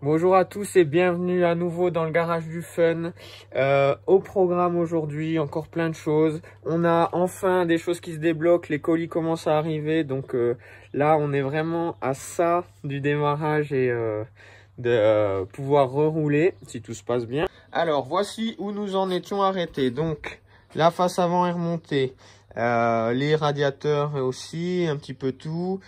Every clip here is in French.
Bonjour à tous et bienvenue à nouveau dans le garage du fun. Au programme aujourd'hui, encore plein de choses. On a enfin des choses qui se débloquent, les colis commencent à arriver. Donc là, on est vraiment à ça du démarrage et de pouvoir rerouler si tout se passe bien. Alors, voici où nous en étions arrêtés. Donc, la face avant est remontée. Les radiateurs aussi, un petit peu tout.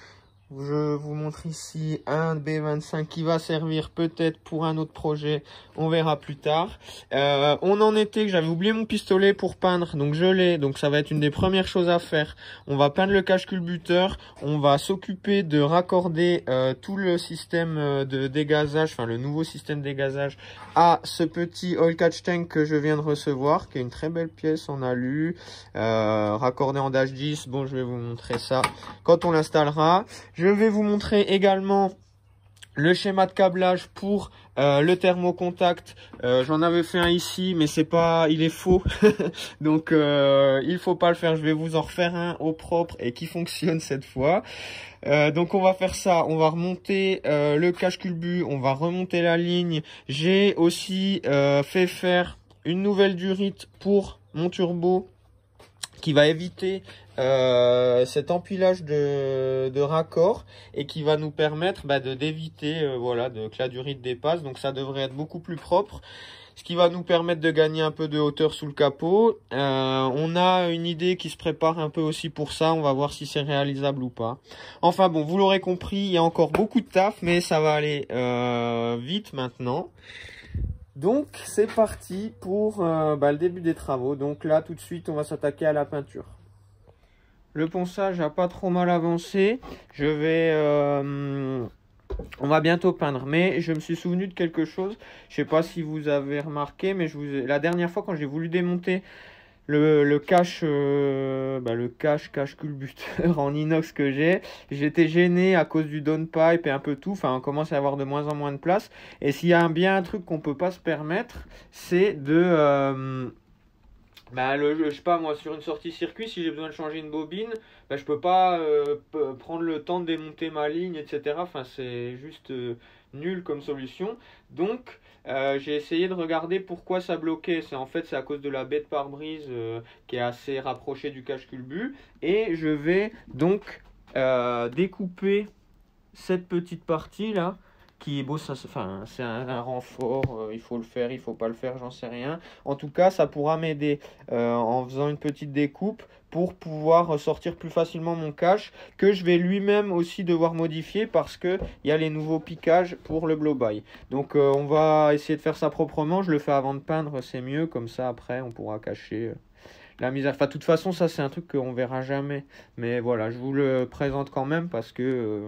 Je vous montre ici un B25 qui va servir peut-être pour un autre projet, on verra plus tard. On en était que j'avais oublié mon pistolet pour peindre, donc je l'ai, donc ça va être une des premières choses à faire. On va peindre le cache-culbuteur, on va s'occuper de raccorder tout le système de dégazage, enfin le nouveau système de dégazage à ce petit oil catch tank que je viens de recevoir, qui est une très belle pièce en alu, raccordé en dash 10, bon je vais vous montrer ça quand on l'installera. Je vais vous montrer également le schéma de câblage pour le thermocontact. J'en avais fait un ici, mais c'est pas, il est faux. Donc il faut pas le faire. Je vais vous en refaire un au propre et qui fonctionne cette fois. Donc on va faire ça. On va remonter le cache-culbu. On va remonter la ligne. J'ai aussi fait faire une nouvelle durite pour mon turbo, qui va éviter cet empilage de raccords et qui va nous permettre d'éviter voilà, que la durite dépasse. Donc ça devrait être beaucoup plus propre, ce qui va nous permettre de gagner un peu de hauteur sous le capot. On a une idée qui se prépare un peu aussi pour ça, on va voir si c'est réalisable ou pas. Enfin bon, vous l'aurez compris, il y a encore beaucoup de taf, mais ça va aller vite maintenant. Donc c'est parti pour le début des travaux. Donc là tout de suite on va s'attaquer à la peinture. Le ponçage n'a pas trop mal avancé. On va bientôt peindre, mais je me suis souvenu de quelque chose. Je sais pas si vous avez remarqué, mais la dernière fois quand j'ai voulu démonter le cache-culbuteur en inox que j'étais gêné à cause du downpipe et un peu tout. Enfin, on commence à avoir de moins en moins de place. Et s'il y a bien un truc qu'on peut pas se permettre, c'est de je sais pas moi, sur une sortie circuit, si j'ai besoin de changer une bobine, je peux pas prendre le temps de démonter ma ligne, etc. Enfin, c'est juste nul comme solution. Donc j'ai essayé de regarder pourquoi ça bloquait. C'est à cause de la baie de pare-brise qui est assez rapprochée du cache-culbu. Et je vais donc découper cette petite partie là, qui est beau, c'est un renfort, il faut le faire, il faut pas le faire, j'en sais rien. En tout cas, ça pourra m'aider en faisant une petite découpe pour pouvoir sortir plus facilement mon cache, que je vais lui-même aussi devoir modifier parce que il y a les nouveaux piquages pour le blow-by. Donc on va essayer de faire ça proprement, je le fais avant de peindre, c'est mieux, comme ça après on pourra cacher la misère. Enfin, de toute façon, ça c'est un truc qu'on verra jamais, mais voilà, je vous le présente quand même parce que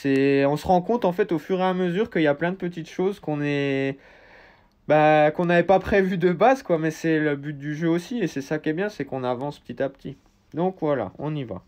on se rend compte en fait au fur et à mesure qu'il y a plein de petites choses qu'on n'avait pas prévues de base, quoi, mais c'est le but du jeu aussi, et c'est ça qui est bien, c'est qu'on avance petit à petit. Donc voilà, on y va.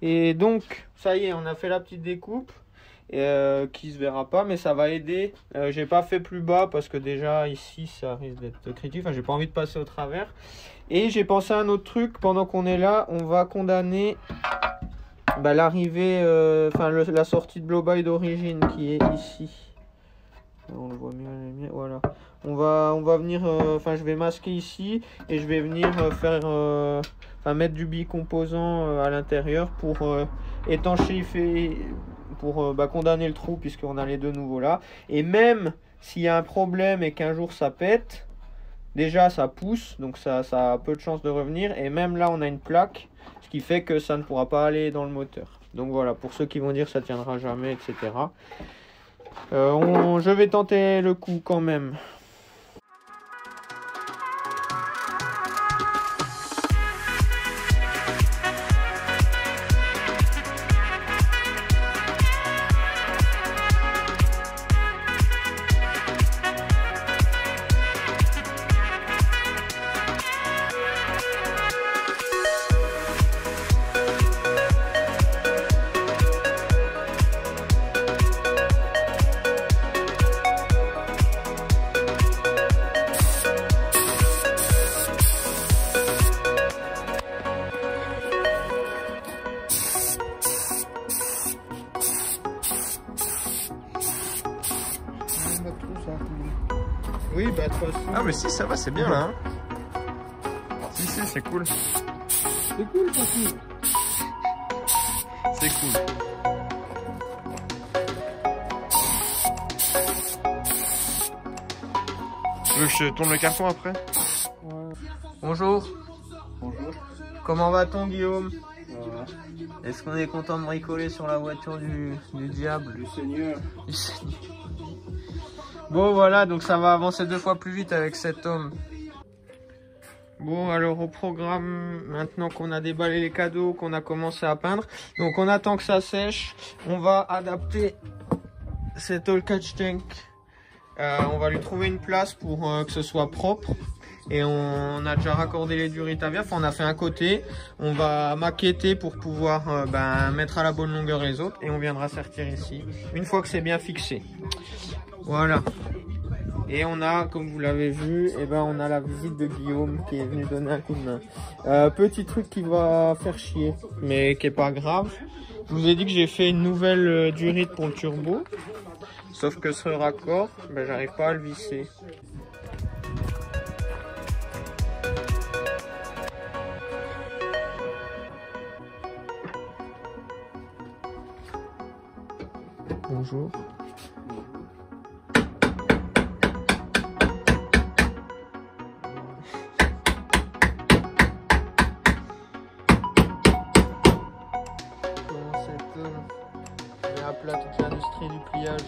Et donc, ça y est, on a fait la petite découpe qui se verra pas, mais ça va aider. J'ai pas fait plus bas parce que déjà ici, ça risque d'être critique. Enfin, j'ai pas envie de passer au travers. Et j'ai pensé à un autre truc. Pendant qu'on est là, on va condamner l'arrivée, la sortie de blow-by d'origine qui est ici. On le voit mieux, voilà. On va venir, je vais masquer ici et je vais venir mettre du bicomposant à l'intérieur pour étanchéifier, pour condamner le trou puisqu'on a les deux nouveaux là. Et même s'il y a un problème et qu'un jour ça pète, déjà ça pousse, donc ça a peu de chances de revenir. Et même là on a une plaque, ce qui fait que ça ne pourra pas aller dans le moteur. Donc voilà, pour ceux qui vont dire ça tiendra jamais, etc. Je vais tenter le coup quand même. Oui, bah de toute façon. Ah, mais si, ça va, c'est bien là. Hein. Si, c'est cool. C'est cool, c'est cool. C'est cool. Tu veux que je tourne le carton après? Ouais. Bonjour. Bonjour. Comment va-t-on, Guillaume? Voilà. Est-ce qu'on est content de bricoler sur la voiture du diable? Du Seigneur. Du Seigneur. Bon, voilà, donc ça va avancer 2 fois plus vite avec cet homme. Bon, alors au programme, maintenant qu'on a déballé les cadeaux, qu'on a commencé à peindre, donc on attend que ça sèche. On va adapter cet all catch tank. On va lui trouver une place pour que ce soit propre. Et on a déjà raccordé les Duritavia, enfin on a fait un côté. On va maqueter pour pouvoir mettre à la bonne longueur les autres. Et on viendra sertir ici, une fois que c'est bien fixé. Voilà. Et on a, comme vous l'avez vu, on a la visite de Guillaume qui est venu donner un coup de main. Petit truc qui va faire chier, mais qui est pas grave. Je vous ai dit que j'ai fait une nouvelle durite pour le turbo. Sauf que ce raccord, j'arrive pas à le visser. Bonjour. Comment cet homme met à plat toute l'industrie du pliage.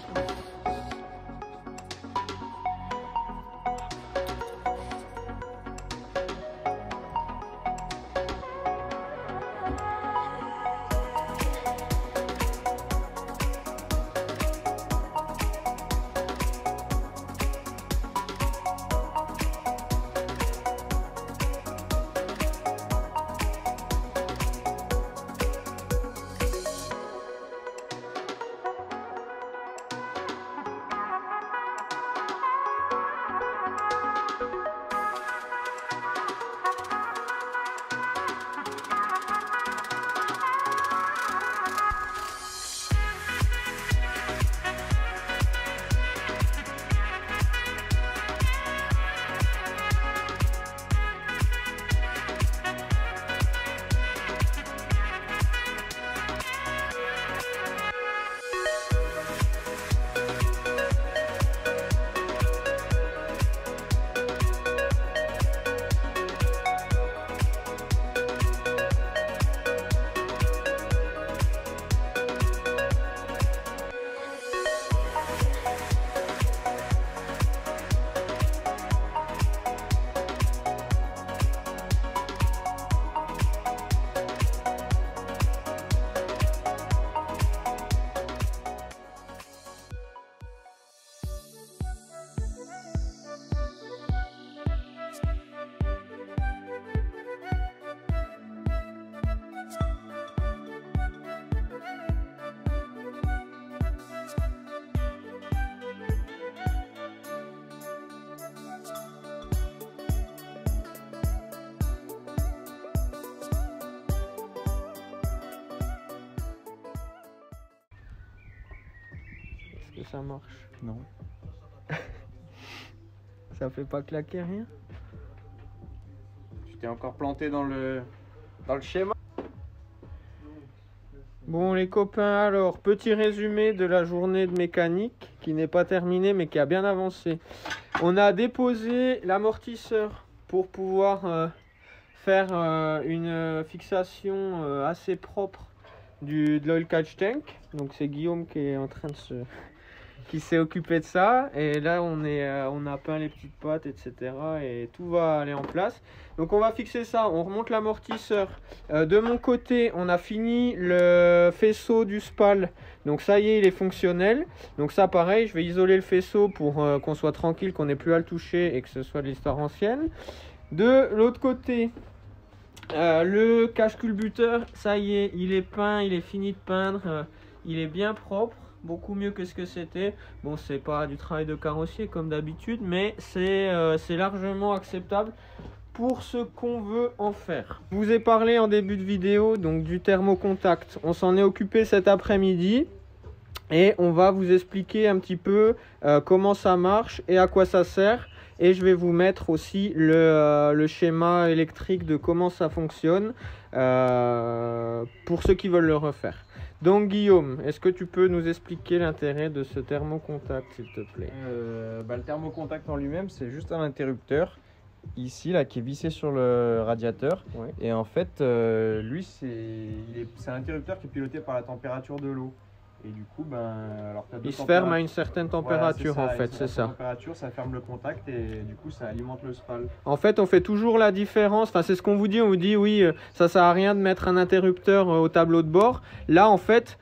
Que ça marche? Non. Ça fait pas claquer rien? Tu t'es encore planté dans le schéma? Bon les copains, alors petit résumé de la journée de mécanique qui n'est pas terminée mais qui a bien avancé. On a déposé l'amortisseur pour pouvoir faire une fixation assez propre de l'oil catch tank. Donc c'est Guillaume qui est en train de qui s'est occupé de ça. Et là, on a peint les petites pattes, etc. Et tout va aller en place. Donc, on va fixer ça. On remonte l'amortisseur. De mon côté, on a fini le faisceau du SPAL. Donc, ça y est, il est fonctionnel. Donc, ça, pareil, je vais isoler le faisceau pour qu'on soit tranquille, qu'on n'ait plus à le toucher et que ce soit de l'histoire ancienne. De l'autre côté, le cache-culbuteur, ça y est, il est peint, il est fini de peindre. Il est bien propre. Beaucoup mieux que ce que c'était. Bon, c'est pas du travail de carrossier comme d'habitude, mais c'est largement acceptable pour ce qu'on veut en faire. Je vous ai parlé en début de vidéo donc du thermocontact. On s'en est occupé cet après-midi et on va vous expliquer un petit peu comment ça marche et à quoi ça sert. Et je vais vous mettre aussi le schéma électrique de comment ça fonctionne pour ceux qui veulent le refaire. Donc Guillaume, est-ce que tu peux nous expliquer l'intérêt de ce thermocontact, s'il te plaît? Le thermocontact en lui-même, c'est juste un interrupteur ici là qui est vissé sur le radiateur. Ouais. Et en fait, lui, c'est un interrupteur qui est piloté par la température de l'eau. Et du coup, alors il se ferme à une certaine température, voilà, en fait, c'est ça. Température, ça ferme le contact et du coup, ça alimente le SPAL. En fait, on fait toujours la différence. Enfin, c'est ce qu'on vous dit. On vous dit, oui, ça sert à rien de mettre un interrupteur au tableau de bord. Là, en fait,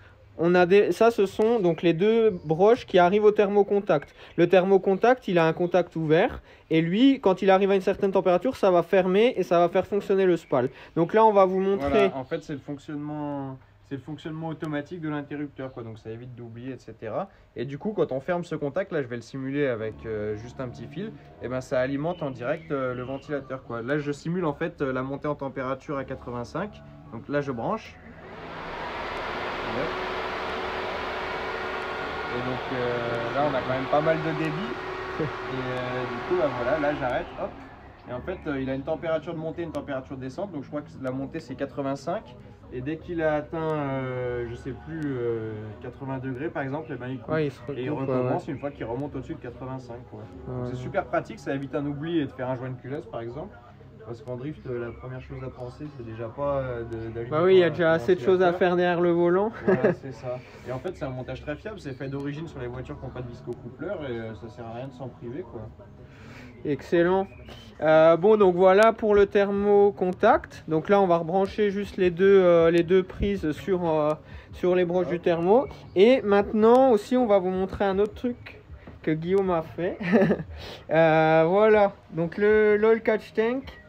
ça, ce sont donc les deux broches qui arrivent au thermocontact. Le thermocontact, il a un contact ouvert. Et lui, quand il arrive à une certaine température, ça va fermer et ça va faire fonctionner le SPAL. Donc là, on va vous montrer. Voilà, en fait, c'est le fonctionnement automatique de l'interrupteur, quoi. Donc ça évite d'oublier, etc. Et du coup, quand on ferme ce contact, là, je vais le simuler avec juste un petit fil. Et ben, ça alimente en direct le ventilateur, quoi. Là, je simule en fait la montée en température à 85. Donc là, je branche. Et donc là, on a quand même pas mal de débit. Et du coup, voilà, là, j'arrête. Hop. Et en fait, il a une température de montée, une température de descente. Donc je crois que la montée, c'est 85. Et dès qu'il a atteint, je sais plus, 80 degrés par exemple, et ben, il coupe. Ouais, Il recommence une fois qu'il remonte au-dessus de 85. C'est super pratique, ça évite un oubli et de faire un joint de culasse par exemple. Parce qu'en drift, la première chose à penser, c'est déjà pas d'allumer. Bah oui, il y a déjà assez de choses à faire derrière le volant. Voilà, c'est ça. Et en fait, c'est un montage très fiable. C'est fait d'origine sur les voitures qui n'ont pas de visco-coupleur et ça sert à rien de s'en priver, quoi. Excellent. Bon, donc voilà pour le thermocontact. Donc là, on va rebrancher juste les deux prises sur les broches du thermo. Et maintenant aussi, on va vous montrer un autre truc que Guillaume a fait. Voilà. Donc l'oil catch tank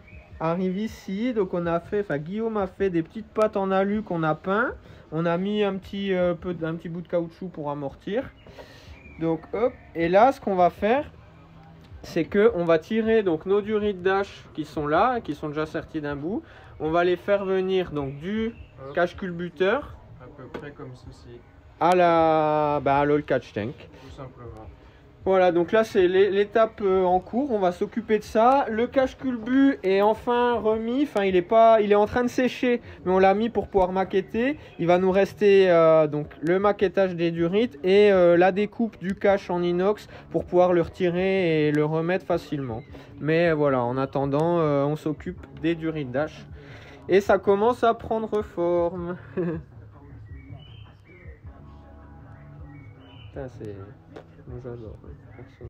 arrive ici. Donc Guillaume a fait des petites pattes en alu qu'on a peint. On a mis un petit bout de caoutchouc pour amortir. Donc hop. Et là, ce qu'on va faire, c'est que on va tirer donc nos durites d'ash qui sont là, qui sont déjà sertis d'un bout. On va les faire venir donc du cache-culbuteur à peu près comme ceci, à l'oil catch tank. tout simplement. Voilà, donc là c'est l'étape en cours. On va s'occuper de ça. Le cache-culbu est enfin remis. Enfin, il est en train de sécher, mais on l'a mis pour pouvoir maqueter. Il va nous rester donc le maquettage des durites et la découpe du cache en inox pour pouvoir le retirer et le remettre facilement. Mais voilà, en attendant, on s'occupe des durites d'ash et ça commence à prendre forme. Ça c'est... Moi j'adore, perso.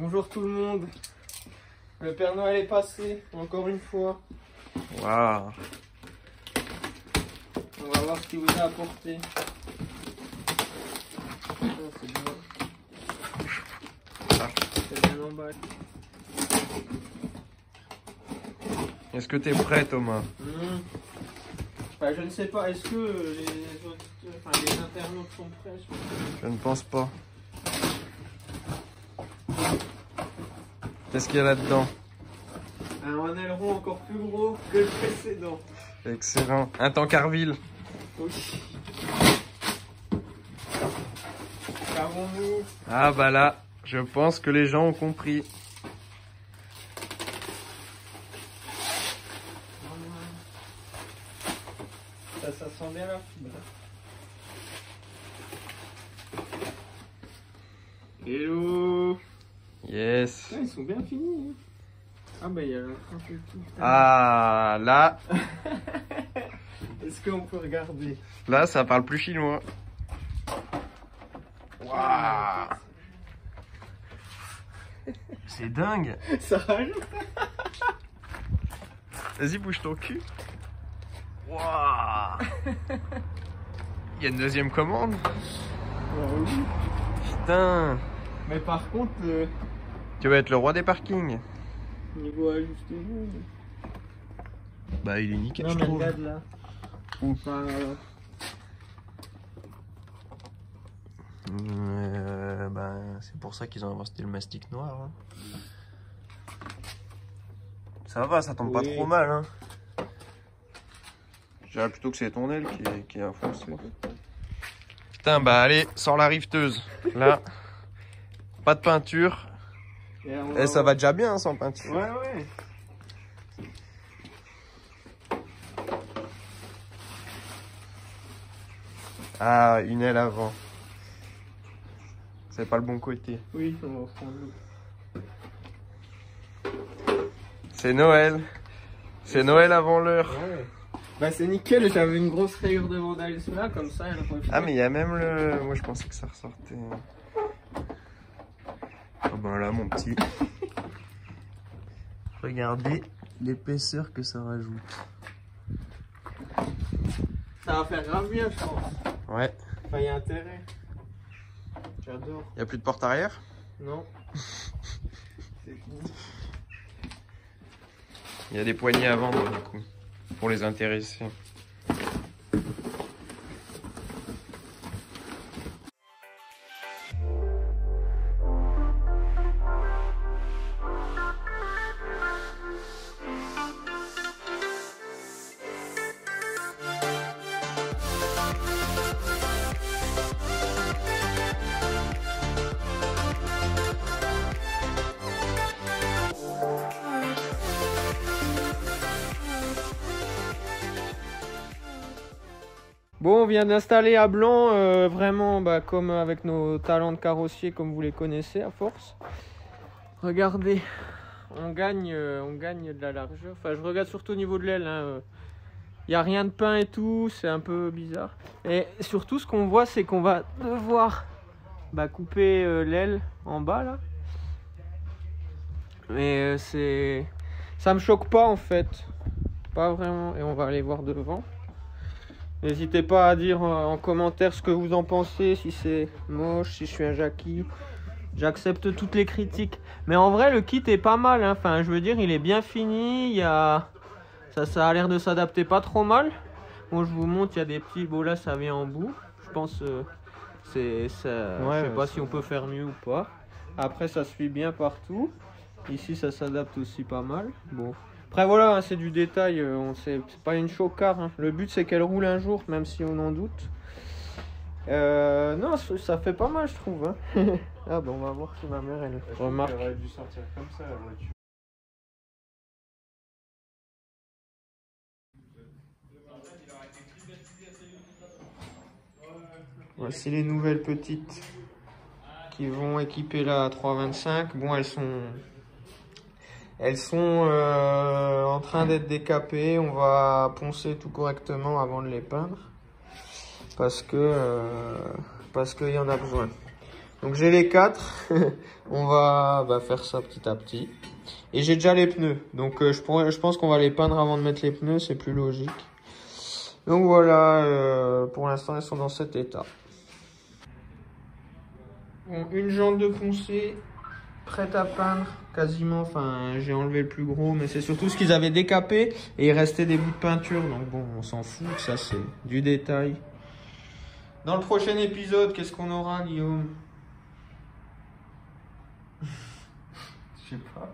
Bonjour tout le monde. Le Père Noël est passé, encore une fois. Waouh. On va voir ce qu'il vous a apporté. Oh, c'est bien. C'est bien emballé. Est-ce que t'es prêt, Thomas? Enfin, je ne sais pas, est-ce que les internautes sont prêts? Je ne pense pas. Qu'est-ce qu'il y a là-dedans? Un aileron encore plus gros que le précédent. Excellent. Un Tankerville. Oui. Qu'avons-nous? Ah bah là, je pense que les gens ont compris. Ça sent bien la fibre. Hello. Yes. Ah, ils sont bien finis. Hein. Ah bah il y a un peu tout. Ah là, Est-ce qu'on peut regarder? là ça parle plus chinois. Waouh. C'est dingue. Ça rajoute. Vas-y, bouge ton cul. Waouh. Il y a une deuxième commande. Oui. Putain. Mais par contre, Tu vas être le roi des parkings. niveau ajustement. Bah il est nickel, Non je mais trouve. regarde là. Où? Enfin, Bah, c'est pour ça qu'ils ont inventé le mastic noir. Hein. Ça va, ça tombe pas Oui. trop mal. Hein. Je dirais plutôt que c'est ton aile qui est enfoncée. Putain, bah allez, sors la rifteuse. Là, pas de peinture. Et ça va déjà bien hein, sans peinture. Ouais, ouais. Ah, une aile avant. C'est pas le bon côté. Oui, on va prendre l'autre. C'est Noël. C'est Noël avant l'heure. Ouais. Bah c'est nickel, j'avais une grosse rayure de vandalisme là, comme ça elle reflète. Ah mais il y a même le... Moi je pensais que ça ressortait. Ah ben là mon petit. Regardez l'épaisseur que ça rajoute. Ça va faire grave bien je pense. Ouais. Enfin il y a intérêt. J'adore. Il y a plus de porte arrière? Non. C'est fini. Il y a des poignées à vendre du coup. Pour les intéresser. Bon, on vient d'installer à blanc, vraiment bah, comme avec nos talents de carrossier, comme vous les connaissez à force. Regardez, on gagne de la largeur. Enfin, je regarde surtout au niveau de l'aile. Il n'y a rien de peint et tout, c'est un peu bizarre. Et surtout, ce qu'on voit, c'est qu'on va devoir couper l'aile en bas là. Mais ça me choque pas en fait, pas vraiment. Et on va aller voir devant. N'hésitez pas à dire en commentaire ce que vous en pensez, si c'est moche, si je suis un Jackie. J'accepte toutes les critiques. Mais en vrai, le kit est pas mal. Hein. Enfin, je veux dire, il est bien fini. Ça a l'air de s'adapter pas trop mal. Bon, je vous montre, il y a des petits... Bon, là, ça vient en bout. Je pense je sais pas si on peut faire mieux ou pas. Après, ça se suit bien partout. Ici, ça s'adapte aussi pas mal. Bon. Après voilà, hein, c'est du détail, c'est pas une chocard. Hein. Le but c'est qu'elle roule un jour, même si on en doute. Non, ça fait pas mal je trouve. Hein. Ah bah on va voir si ma mère elle remarque. Elle aurait dû sortir comme ça la voiture. Voici les nouvelles petites qui vont équiper la 325. Bon, elles sont en train d'être décapées. On va poncer tout correctement avant de les peindre parce qu'il y en a besoin. Donc j'ai les 4. On va faire ça petit à petit. Et j'ai déjà les pneus. Donc je pense qu'on va les peindre avant de mettre les pneus. C'est plus logique. Donc voilà, pour l'instant elles sont dans cet état. Bon, une jante de poncé prête à peindre quasiment. Enfin, j'ai enlevé le plus gros, mais c'est surtout ce qu'ils avaient décapé et il restait des bouts de peinture. Donc bon, on s'en fout, ça c'est du détail. Dans le prochain épisode, qu'est-ce qu'on aura, Guillaume? Je sais pas.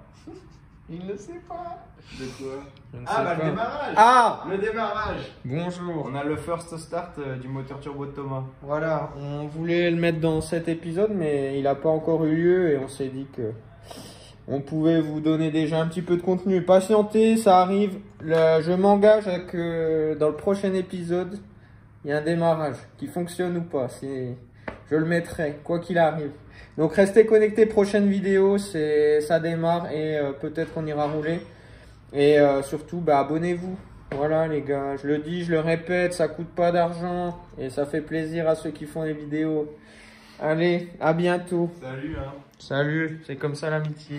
Il ne sait pas. De quoi? Je ne Ah, sais bah pas. le démarrage! Ah, Le démarrage! bonjour. On a le first start du moteur turbo de Thomas. Voilà, on voulait le mettre dans cet épisode, mais il n'a pas encore eu lieu et on s'est dit que on pouvait vous donner déjà un petit peu de contenu. Patientez, ça arrive. Je m'engage à que dans le prochain épisode, il y a un démarrage qui fonctionne ou pas. Je le mettrai, quoi qu'il arrive. Donc restez connectés, prochaine vidéo, ça démarre et peut-être qu'on ira rouler. Et surtout, abonnez-vous. Voilà les gars, je le dis, je le répète, ça coûte pas d'argent et ça fait plaisir à ceux qui font les vidéos. Allez, à bientôt. Salut, hein. Salut, c'est comme ça l'amitié.